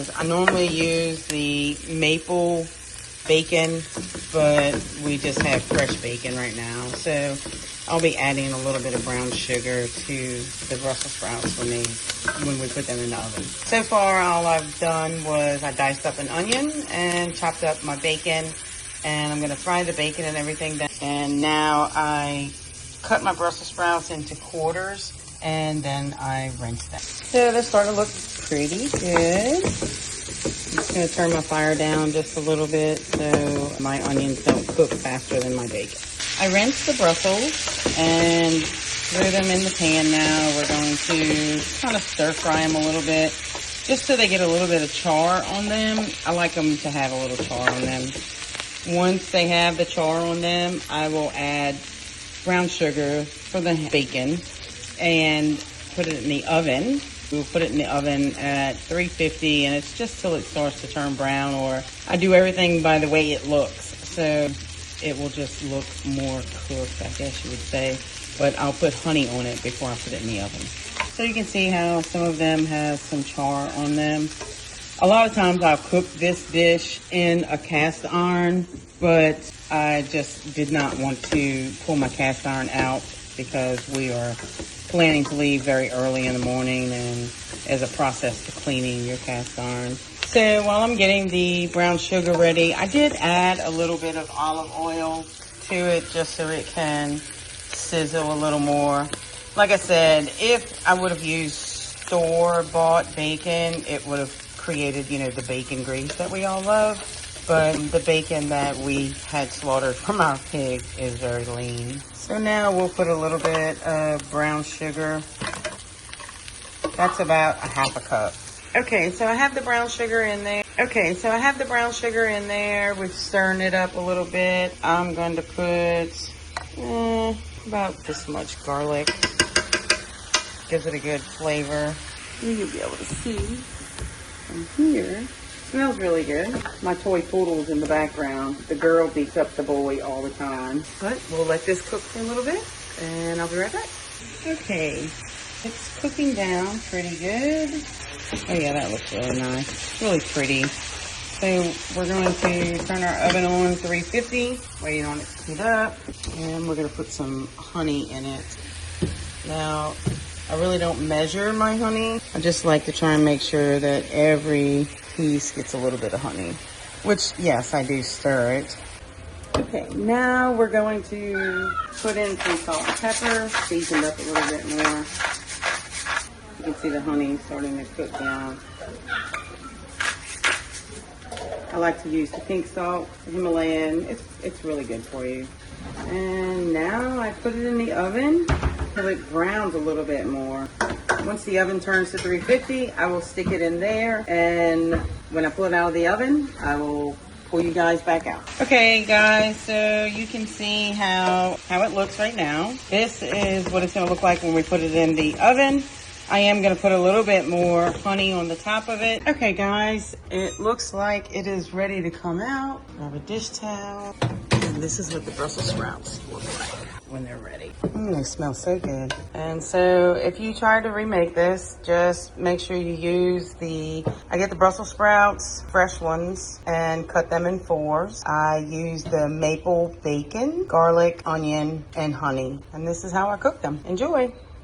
is I normally use the maple bacon, but we just have fresh bacon right now. So I'll be adding a little bit of brown sugar to the Brussels sprouts when we put them in the oven. So far, all I've done was I diced up an onion and chopped up my bacon, and I'm gonna fry the bacon and everything down. And now I cut my Brussels sprouts into quarters, and then I rinse them. So they're starting to look pretty good. I'm just gonna turn my fire down just a little bit so my onions don't cook faster than my bacon. I rinsed the Brussels and threw them in the pan now. We're going to kind of stir fry them a little bit, just so they get a little bit of char on them. I like them to have a little char on them. Once they have the char on them, I will add brown sugar for the bacon and put it in the oven. We'll put it in the oven at 350, and it's just till it starts to turn brown, or I do everything by the way it looks. So it will just look more cooked, I guess you would say. But I'll put honey on it before I put it in the oven. So you can see how some of them have some char on them. A lot of times I'll cook this dish in a cast iron, but I just did not want to pull my cast iron out because we are planning to leave very early in the morning, and as a process to cleaning your cast iron. So while I'm getting the brown sugar ready, I did add a little bit of olive oil to it just so it can sizzle a little more. Like I said, if I would have used store-bought bacon, it would have created, you know, the bacon grease that we all love. But the bacon that we had slaughtered from our pig is very lean. So now we'll put a little bit of brown sugar. That's about a half a cup. Okay, so I have the brown sugar in there. We're stirring it up a little bit. I'm going to put about this much garlic. Gives it a good flavor. You'll be able to see from here. Smells really good. My toy poodle's in the background. The girl beats up the boy all the time. But we'll let this cook for a little bit, and I'll be right back. Okay, it's cooking down pretty good. Oh yeah, that looks really nice. Really pretty. So we're going to turn our oven on 350, wait on it to heat up, and we're going to put some honey in it. Now, I really don't measure my honey. I just like to try and make sure that every piece gets a little bit of honey, which, yes, I do stir it. Okay, now we're going to put in some salt and pepper, seasoned up a little bit more. You can see the honey starting to cook down. I like to use the pink salt, the Himalayan. It's really good for you. And now I put it in the oven till it browns a little bit more. Once the oven turns to 350, I will stick it in there, and when I pull it out of the oven, I will pull you guys back out. Okay guys, so you can see how it looks right now. This is what it's gonna look like when we put it in the oven. I am gonna put a little bit more honey on the top of it. Okay guys, it looks like it is ready to come out. I have a dish towel, and this is what the Brussels sprouts look like when they're ready. They smell so good. And so if you try to remake this, just make sure you use I get the Brussels sprouts, fresh ones, and cut them in 4s. I use the maple bacon, garlic, onion, and honey. And this is how I cook them. Enjoy.